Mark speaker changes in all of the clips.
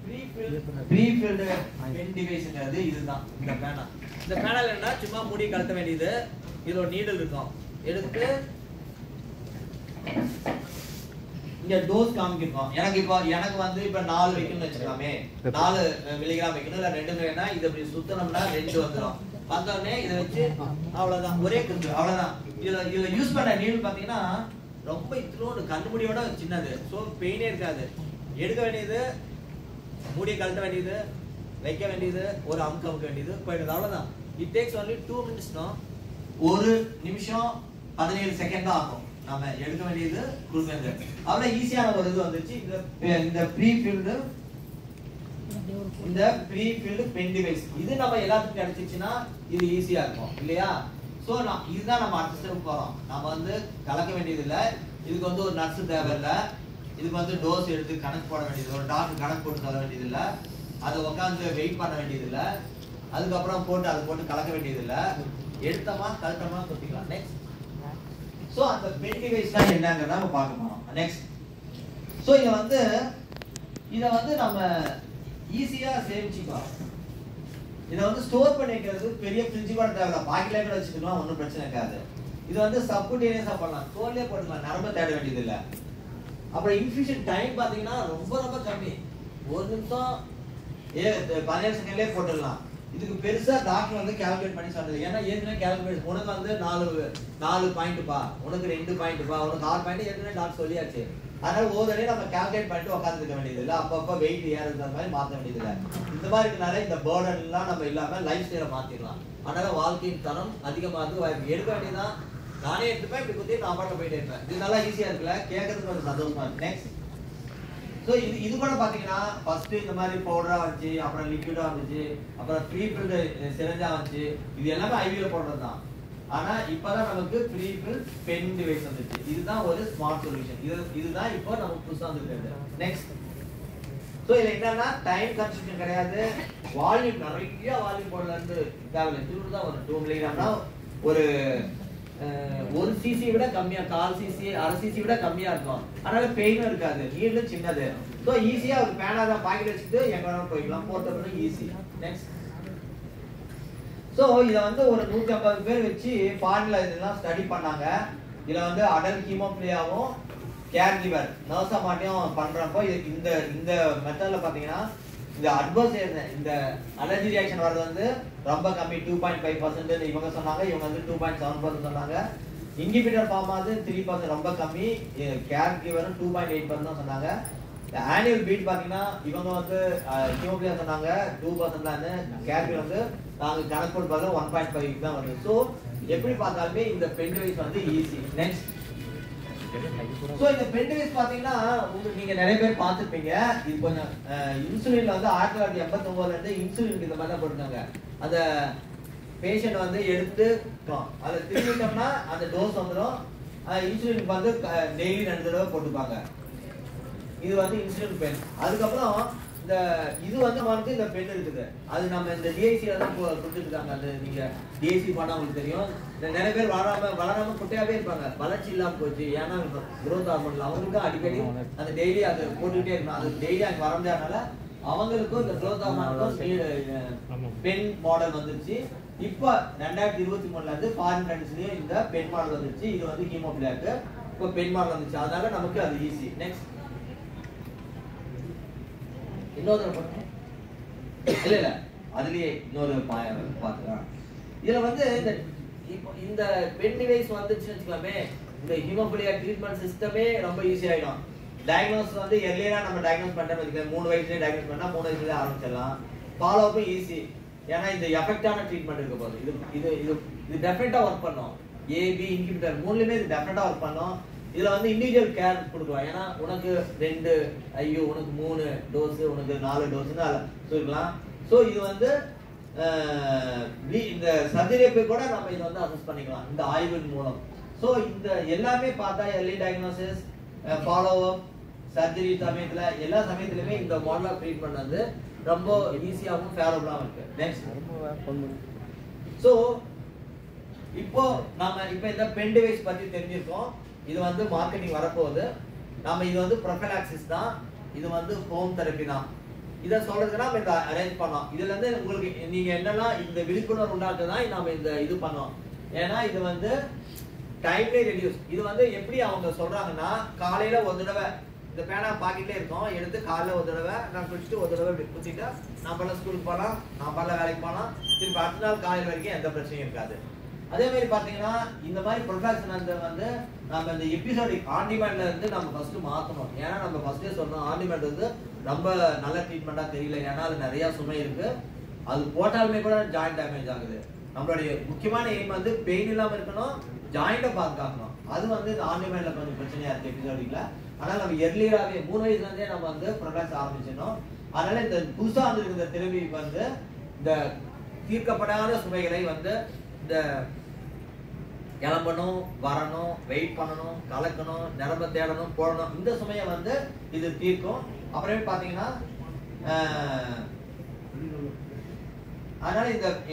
Speaker 1: pre-filled pen deviceங்கிறது இதுதான் இந்த பேனா. இந்த பேனால என்ன சும்மா மூடி கழட்ட வேண்டியது. இதுல ஒரு நீடல் இருக்கும். எடுத்து இங்க டோஸ் காமிக்கிறோம். எனக்கு வந்து இப்ப 4 வைக்கணும்னு வெச்சுக்கலாமே. 4 மில்லிகிராம் வைக்கணும் இல்ல 2 மில்லினா இது இப்படி சுத்தணும்னா 2 வந்துரும். வந்தோடனே இத வச்சு அவ்வளவுதான் ஒரே குத்து அவ்வளவுதான். இதுல யூஸ் பண்ண நீடல் பாத்தீங்கன்னா ரொம்ப இத்தனோட கண்ணுமுடியோட சின்னது. சோ பெயினே இருக்காது. எடுக்க வேண்டியது மூடியை கழட்ட வேண்டியது வைக்க வேண்டியது ஒரு அமுக்க வேண்டியது போயிடுது அவ்வளவுதான். It takes only 2 minutes. ஒரு நிமிஷம் 17 செகண்ட் தான் ஆகும் நாம எடுக்க வேண்டியது கொடுக்கிறது. அவ்வளவு ஈஸியான ஒரு இது வந்துச்சு. இந்த ப்ரீ-ஃபில்டு பென் டிவைஸ் இது நம்ம எல்லாத்துக்கும் கிடைச்சிச்சுன்னா இது ஈஸியா இருக்கும் இல்லையா? சோ இதுதான் நம்ம அடுத்த ஸ்டெப் போறோம். நம்ம வந்து கலக்க வேண்டியது இல்ல. இதுக்கு வந்து ஒரு நர்ஸ் தேவையில்லை. இதுக்கு வந்து டோஸ் எடுத்து கணக்கு போட வேண்டியது ஒரு டாக்டர் கணக்கு போட்டு சொல்ல வேண்டியது இல்ல. அதை உட்காந்து வெயிட் பண்ண வேண்டியது இல்ல. அதுக்கப்புறம் போட்டு கலக்க வேண்டியது இல்ல. எடுத்தமா கலட்டமா குத்திக்கலாம். நெக்ஸ்ட் சோ அந்த பென் டிவைஸ்னா என்னங்கறத நம்ம பார்க்க போறோம். நெக்ஸ்ட் சோ இத வந்து நம்ம ஈஸியா சேமிச்சுக்கலாம். இத வந்து ஸ்டோர் பண்ணி வைக்கிறது பெரிய ஃப்ரிட்ஜ் கூட தேவையில்ல. பாக்கெட்ல கூட வச்சுக்கலாம். ஒன்றும் பிரச்சனை இருக்காது. இது வந்து சப்குட்டேனியஸா பண்ணலாம். தோல்லே போட்டுக்கலாம். நரம்பு தேட வேண்டியது இல்ல. அப்புறம் இன்ஃபியூஷன் டைம் பாத்தீங்கன்னா ரொம்ப கம்மி. ஒரு நிமிஷம் 17 செகண்ட்லயே போட்டுடலாம். இதுக்கு பெருசா டாக்டர் வந்து கால்குலேட் பண்ணி சொல்றது. ஏன்னா ஏற்கனவே கால்குலேட் உனக்கு வந்து 4 பாயிண்ட்ப்பா, உனக்கு 2 பாயிண்ட்ப்பா, உனக்கு 6 பாயிண்ட் ஏற்கனவே டாக்டர் சொல்லியாச்சு. அதனால ஒவ்வொரு நம்ம கால்குலேட் பண்ணிட்டு உட்காந்துருக்க வேண்டியது இல்லை. அப்பப்ப வெயிட் ஏறுற மாதிரி மாற்ற வேண்டியது இல்லை. இந்த மாதிரி இருக்கனால இந்த பேர்டன் எல்லாம் நம்ம இல்லாம லைஃப் ஸ்டைலை மாத்திடலாம். அதனால வாழ்க்கையின் தரம் அதிகமாக எடுக்க வேண்டியதான். நானே எடுத்துப்பேன் இப்படி குத்தி நான் பாட்டு போயிட்டே இருப்பேன். இது நல்லா ஈஸியா இருக்குல்ல, கேட்கறதுக்கு கொஞ்சம் சந்தோஷமா இருக்கு. நெக்ஸ்ட் சோ இது கூட பாத்தீங்கன்னா ஃபர்ஸ்ட் இந்த மாதிரி பவுடரா வந்துச்சு, அப்புறம் லிக்விடா வந்துச்சு, அப்புறம் ப்ரீ-ஃபில்டு சிரஞ்சா வந்துச்சு. இது எல்லாமே ஐவில போடுறது தான். ஆனா இப்பதான் நமக்கு ப்ரீ-ஃபில்டு பென் டிவைஸ் வந்துச்சு. இதுதான் ஒரு ஸ்மார்ட் சொல்யூஷன். இதுதான் இப்போ நமக்கு புதுசா வந்துருக்கு. நெக்ஸ்ட் சோ இது என்னன்னா டைம் கன்சம்ப்ஷன் கிடையாது. வால்யூம் நிறைய வால்யூம் போடலான்னு தேவையில்லை. இது தான் ஒரு 2 மில்லிகிராம்னா ஒரு 1 cc விட கம்மியா, 1/4 cc 1/2 cc விட கம்மியா இருக்கும். அதனால பெயினும் இருக்காது. நீடலும் சின்னது. சோ ஈஸியா ஒரு பேனா தான் பாக்கெட் வச்சுட்டு எங்க வேணாலும் போய்க்கலாம். Portable easy. நெக்ஸ்ட் சோ இத வந்து ஒரு 150 பேர் வச்சு ஃபாரின்ல இதெல்லாம் ஸ்டடி பண்ணாங்க. இதுல வந்து அடல்ட் ஹீமோஃபிலியாவும் கேர் கிவர் நர்ஸா மாட்டியும் பண்றப்போ இந்த மெத்தட்ல பாத்தீங்கன்னா இந்த அட்வர்ஸ் இந்த அலர்ஜி ரியாக்ஷன் வரது வந்து ரொம்ப கம்மி. 2.5% இவங்க சொன்னாங்க. இவங்க வந்து 2.7% சொன்னாங்க. இன்ஹிபிட்டர் ஃபார்ம் ஆகுது 3% ரொம்ப கம்மி. கேர் கிவர் 2.8% தான் சொன்னாங்க. ஆனுவல் பீட் பாத்தீங்கன்னா இவங்க வந்து ஹீமோஃபிலியா சொன்னாங்க 2% தான். கேர் கிவர் வந்து நாங்க கணக்கு போட்டு பார்த்தா 1.5 தான் வருது. சோ எப்படி பார்த்தாலுமே இந்த பென் டிவைஸ் வந்து ஈஸி. நெக்ஸ்ட் சோ இந்த பென் டிவைஸ் பாத்தீங்கன்னா உங்களுக்கு நீங்க நிறைய பேர் பார்த்திருப்பீங்க. இது கொஞ்சம் இன்சுலின்ல வந்து 1989ல இருந்து இன்சுலின் இந்த மாதிரி தான் போட்டுருக்காங்க. அந்த பேஷண்ட் வந்து எடுத்து அதை திரும்பிட்டோம்னா அந்த டோஸ் வந்துடும். இன்சுலின் வந்து டெய்லி 2 தடவை போட்டுப்பாங்க. இது வந்து இன்சுலின் பென். அதுக்கப்புறம் இது வந்து நமக்கு இந்த பென் இருக்குது. அது நம்ம இந்த டிஐசில தான் கொடுத்துருக்காங்க. அது நீங்க டிஐசி பண்ணா உங்களுக்கு தெரியும். நிறைய பேர் வளராம குட்டையாவே இருப்பாங்க. வளர்ச்சி இல்லாம போச்சு. ஏன்னா குரோத் ஹார்மோன் அவங்களுக்கு அடிக்கடி அந்த டெய்லி அதை போட்டுக்கிட்டே இருக்கணும். அது டெய்லி அங்க வர முடியாதனால அவங்களுக்கும் இந்த குரோத் ஹார்மோனுக்கும் பென் மாடல் வந்துருச்சு. இப்போ 2023ல இருந்து ஃபாரின் கண்ட்ரீஸ்லயும் இந்த பென் மாடல் வந்துருச்சு. இது வந்து ஹீமோஃபிலியாக்கு இப்போ பென் மாடல் வந்துச்சு. அதனால நமக்கு அது ஈஸி. நெக்ஸ்ட் இன்னொரு இல்ல அதுலயே இன்னொரு பாத்துக்கலாம். இதுல வந்து இந்த பென் டிவைஸ் வந்துச்சுன்னு வச்சுக்கலாமே, இந்த ஹீமோஃபிலியா ட்ரீட்மெண்ட் சிஸ்டமே ரொம்ப ஈஸி ஆயிடும். டயக்னோஸ் வந்து எர்லியரா நம்ம டயக்னோஸ் பண்றோம். 3 வயசுலயே டயக்னோஸ் பண்ணா 3 வயசுலயே ஆரம்பிச்சிடலாம். ஃபாலோ அப்பும் ஈஸி. ஏன்னா இந்த எஃபெக்டான ட்ரீட்மெண்ட் இருக்க போது இது டெஃபினட்டா ஒர்க் பண்ணும். ஏபி இன்ஹிபிட்டர் 3லயுமே இது டெஃபினட்டா ஒர்க் பண்ணும். இதுல வந்து இண்டிவிஜுவல் கேர் கொடுக்கலாம். ஏன்னா உனக்கு 2 ஐயோ உனக்கு 3 டோஸ் உனக்கு 4 டோஸ்னு சொல்லலாம். சோ இது வந்து இந்த சர்ஜரி கூட நம்ம இதை வந்து அசஸ் பண்ணிக்கலாம் இந்த ஆய்வின் மூலம். சோ இந்த எல்லாமே பார்த்தா early diagnosis, follow up, surgery சமயத்துல எல்லா சமயத்திலுமே இந்த மாடல் ஆஃப் ட்ரீட்மெண்ட் வந்து ரொம்ப ஈஸியாகவும் ஃபேவரபிளாகவும் இருக்கு. நெக்ஸ்ட் சோ இப்போ இந்த பென் டிவைஸ் பத்தி தெரிஞ்சிருக்கோம். இது வந்து மார்க்கெட்டிங் வரப்போகுது. நாம இது வந்து ப்ரொஃபைலாக்சிஸ் தான். இது வந்து ஹோம் தெரப்பி தான். இத சொல்றதுக்கு நாம இந்த அரேஞ்ச் பண்ணோம். இதுல இருந்து உங்களுக்கு நீங்க என்னெல்லாம் இந்த விழிப்புணர்வு உண்டாக்குதான் நாம இந்த இது பண்ணோம். ஏன்னா இது வந்து டைம்லி ரெடியூஸ். இது வந்து எப்படி அவங்க சொல்றாங்கன்னா, காலையில ஒரு தடவை இந்த பேனா பாக்கெட்ல இருக்கும், எடுத்து காலையில ஒரு தடவை நான் குடிச்சிட்டு ஒரு தடவை இப்படி குடிச்சிட்டா நான் பண்ண ஸ்கூலுக்கு போகலாம், நான் பண்ண வேலைக்கு போகலாம், திருப்பி அடுத்த நாள் காலையில் வரைக்கும் எந்த பிரச்சனையும் இருக்காது. அதே மாதிரி பாத்தீங்கன்னா இந்த மாதிரி ப்ரொஃபஷனல் வந்து நம்ம இந்த எபிசோடிக் ஆன் டிமாண்ட்ல இருந்து நம்ம ஃபர்ஸ்ட் மாத்தணும். ஏன்னா நம்ம ஃபர்ஸ்டே சொன்னோம், ஆன் டிமாண்ட் வந்து ரொம்ப நல்ல ட்ரீட்மெண்டா தெரியல. ஏன்னா அது நிறைய சுமை இருக்கு, அது போட்டாலுமே கூட ஜாயிண்ட் டேமேஜ் ஆகுது. நம்மளுடைய முக்கியமான எய்ம் வந்து பெயின் இல்லாம இருக்கணும், ஜாயிண்ட்டை பாதுகாக்கணும். அது வந்து இந்த ஆன் டிமாண்ட்ல கொஞ்சம் பிரச்சனையா இருக்கு எபிசோடிக்ல. ஆனால் நம்ம எர்லியராகவே 3 வயசுல இருந்தே நம்ம வந்து ப்ரொடக்ட்ஸ் ஆரம்பிச்சிடணும். அதனால இந்த புதுசா வந்திருக்கிற தெருவி வந்து இந்த தீர்க்கப்படாத சுமைகளை வந்து இந்த கிளம்பணும், வரணும், வெயிட் பண்ணணும், கலக்கணும், நிரம்ப தேடணும், போடணும், இந்த சுமையை வந்து இது தீர்க்கும். அப்புறமே பாத்தீங்கன்னா அதனால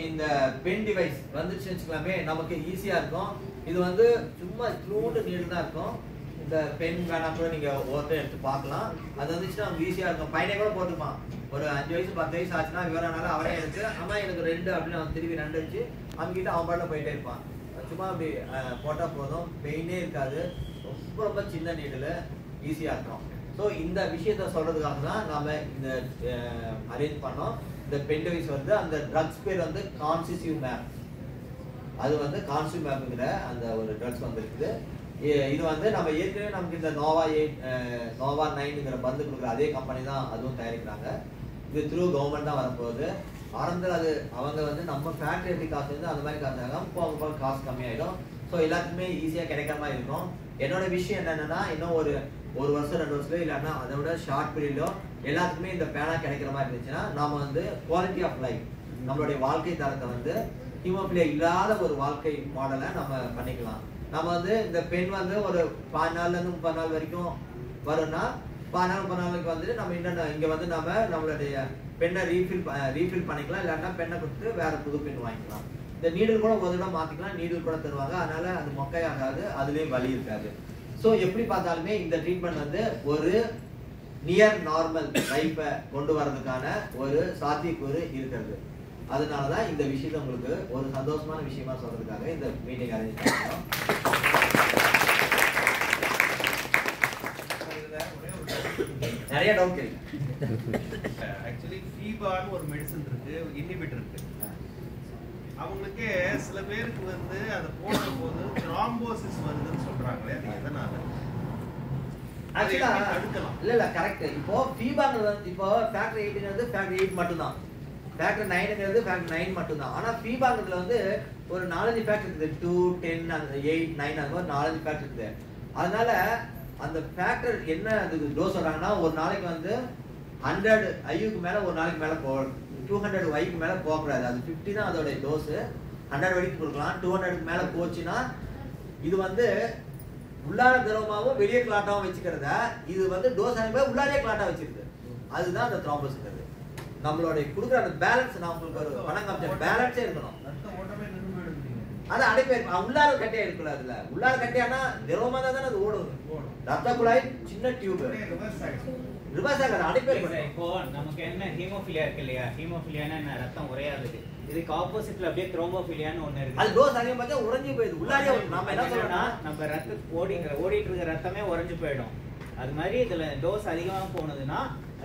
Speaker 1: இந்த பென் டிவைஸ் வந்துச்சுன்னு வச்சுக்கலாமே, நமக்கு ஈஸியா இருக்கும். இது வந்து சும்மா க்ளூண்டு நீடு தான் இருக்கும். இந்த பென் வேணா கூட நீங்க ஒவ்வொருத்தரும் எடுத்து பார்க்கலாம். அது வந்துச்சுன்னா நமக்கு ஈஸியா இருக்கும். பையனை கூட போட்டுப்பான், ஒரு 5 வயசு 10 வயசு ஆச்சுன்னா விவரனால அவரே எடுத்து அம்மா எனக்கு 2 அப்படின்னு அவன் திருப்பி 2 வச்சு அவன்கிட்ட அவன் பாட்டில் போயிட்டே இருப்பான். சும்மா அப்படி போட்டா போதும், பெயினே இருக்காது. ரொம்ப ரொம்ப சின்ன நீடில் ஈஸியா இருக்கும். ஸோ இந்த விஷயத்த சொல்றதுக்காக தான் நாம இந்த அரேஞ்ச் பண்ணோம். இந்த பென் டிவைஸ் வந்து அந்த ட்ரக்ஸ் பேர் வந்து கான்சிசிவ் மேப். அது வந்து கான்சிசிவ் மேப்ங்கிற அந்த ஒரு ட்ரக்ஸ் வந்து இருக்குது. இது வந்து நம்ம ஏற்கனவே நமக்கு இந்த நோவா 9ங்கிற மருந்து கொடுக்குற அதே கம்பெனி தான் அதுவும் தயாரிக்கிறாங்க. இது த்ரூ கவர்மெண்ட் தான் வரப்போகுது. ஆரம்பத்தில் அது அவங்க வந்து நம்ம ஃபேக்டரி எப்படி காசு வந்து அந்த மாதிரி காசு போக போக காசு கம்மியாயிடும். ஸோ எல்லாத்துக்குமே ஈஸியாக கிடைக்கிற மாதிரி இருக்கும். என்னோட விஷயம் என்னன்னா, இன்னும் ஒரு வருஷம் 2 வருஷத்துல இல்லைன்னா அதை விட ஷார்ட் பீரியட்லோ எல்லாத்துக்குமே இந்த பேனா கிடைக்கிற மாதிரி இருந்துச்சுன்னா நாம வந்து குவாலிட்டி ஆஃப் லைஃப், நம்மளுடைய வாழ்க்கை தரத்தை வந்து ஹீமோஃபிலியா இல்லாத ஒரு வாழ்க்கை மாடலை நம்ம பண்ணிக்கலாம். நம்ம வந்து இந்த பெண் வந்து ஒரு 5 நாள்ல இருந்து 30 நாள் வரைக்கும் வரும்னா 30 நாளுக்கு வந்துட்டு நம்ம என்னென்ன இங்க வந்து நம்ம நம்மளுடைய பெண்ணை ரீஃபில் பண்ணிக்கலாம். இல்லைன்னா பெண்ணை கொடுத்து வேற புது பெண் வாங்கிக்கலாம். இந்த நீடில் கூட ஒரு தடவை மாத்திக்கலாம், நீடில் கூட தருவாங்க. அதனால அது மொக்கையாகாது, அதுலயும் வலி இருக்காது. ஸோ எப்படி பார்த்தாலுமே இந்த ட்ரீட்மெண்ட் வந்து ஒரு நியர் நார்மல் லைஃபை கொண்டு வர்றதுக்கான ஒரு சாத்தியக்கூறு இருக்கிறது. அதனாலதான் இந்த விஷயத்த உங்களுக்கு ஒரு சந்தோஷமான விஷயமா சொல்றதுக்காக இந்த மீட்டிங் அரேஞ்ச் பண்ணோம். நிறைய டவுட் இருக்கு.
Speaker 2: ஆக்சுவலி ஃபீபான்னு ஒரு மெடிசன் இருக்கு, இன்ஹிபிட்டர் இருக்கு. அவங்களுக்கு சில பேருக்கு வந்து அதை போடும் போது த்ராம்போசிஸ் வருதுன்னு சொல்றாங்களே, அது எதனால?
Speaker 1: ஆக்சுவலா இல்ல கரெக்ட். இப்போ ஃபீபாங்கிறது வந்து இப்போ ஃபேக்டர் 8 வந்து ஃபேக்டர் 8 மட்டும் தான், ஃபேக்டர் 9ங்கிறது ஃபேக்டர் 9 மட்டும் தான். ஆனா ஃபீபாங்கிறதுல வந்து ஒரு 4-5 ஃபேக்டர் இருக்குது. 2, 10, 8, 9 அந்த மாதிரி 4-5 ஃபேக்டர் இருக்குது. அதனால அந்த ஃபேக்டர் என்ன அதுக்கு டோஸ் சொல்றாங்கன்னா, ஒரு நாளைக்கு வந்து 100 ஐயுக்கு மேல ஒரு நாளைக்கு மேல போகணும், 200 வைக்கு மேல போகக்கூடாது. அது 50 தான் அதோட டோஸ். 100 வரைக்கும் கொடுக்கலாம். 200க்கு மேல போச்சுன்னா இது வந்து உள்ளார திரவமாவும் வெளியே கிளாட்டாவும் வச்சுக்கிறத இது வந்து டோஸ் ஆகும்போது உள்ளாரே கிளாட்டா வச்சிருக்கு. அதுதான் அந்த த்ராம்போசிஸ். நம்மளுடைய கொடுக்குற அந்த பேலன்ஸ், நான் உங்களுக்கு ஒரு பணம் காமிச்ச பேலன்ஸே இருக்கணும். அது அடைப்பே உள்ளார கட்டையா இருக்குல்ல, அதுல உள்ளார கட்டையானா திரவமா தான் அது ஓடும். ரத்த குழாய் சின்ன டியூப் ரிவர்ஸ் ஆகாது, அடைப்பே.
Speaker 3: இப்போ நமக்கு என்ன ஹீமோஃபிலியா இருக்கு இல்லையா, ஹீமோஃபிலியானா என்ன, ரத்தம் உறையாது. இதுக்கு ஆப்போசிட்ல அப்படியே த்ரோம்போஃபிலியான்னு ஒண்ணு இருக்கு.
Speaker 1: அது டோஸ் அதிகம் பார்த்தா உறைஞ்சு போயிடுது உள்ளாரே. நாம என்ன சொல்றோம்னா,
Speaker 3: நம்ம ஓடிட்டு இருக்க ரத்தமே உறைஞ்சு போயிடும். அது மாதிரி இதுல டோஸ் அதிகமா போனதுன்னா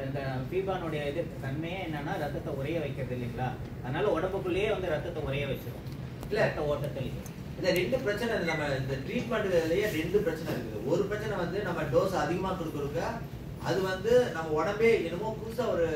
Speaker 3: இந்த ஃபீபானுடைய இது தன்மையே என்னன்னா ரத்தத்தை உறைய வைக்கிறது இல்லைங்களா. அதனால உடம்புக்குள்ளேயே வந்து ரத்தத்தை உறைய வச்சிடும். இல்ல ரத்த ஓட்டத்திலேயே
Speaker 1: இந்த 2 பிரச்சனை நம்ம இந்த ட்ரீட்மெண்ட்லயே 2 பிரச்சனை இருக்குது. ஒரு பிரச்சனை வந்து நம்ம டோஸ் அதிகமா கொடுக்க அது வந்து நம்ம உடம்பே என்னமோ புதுசா ஒரு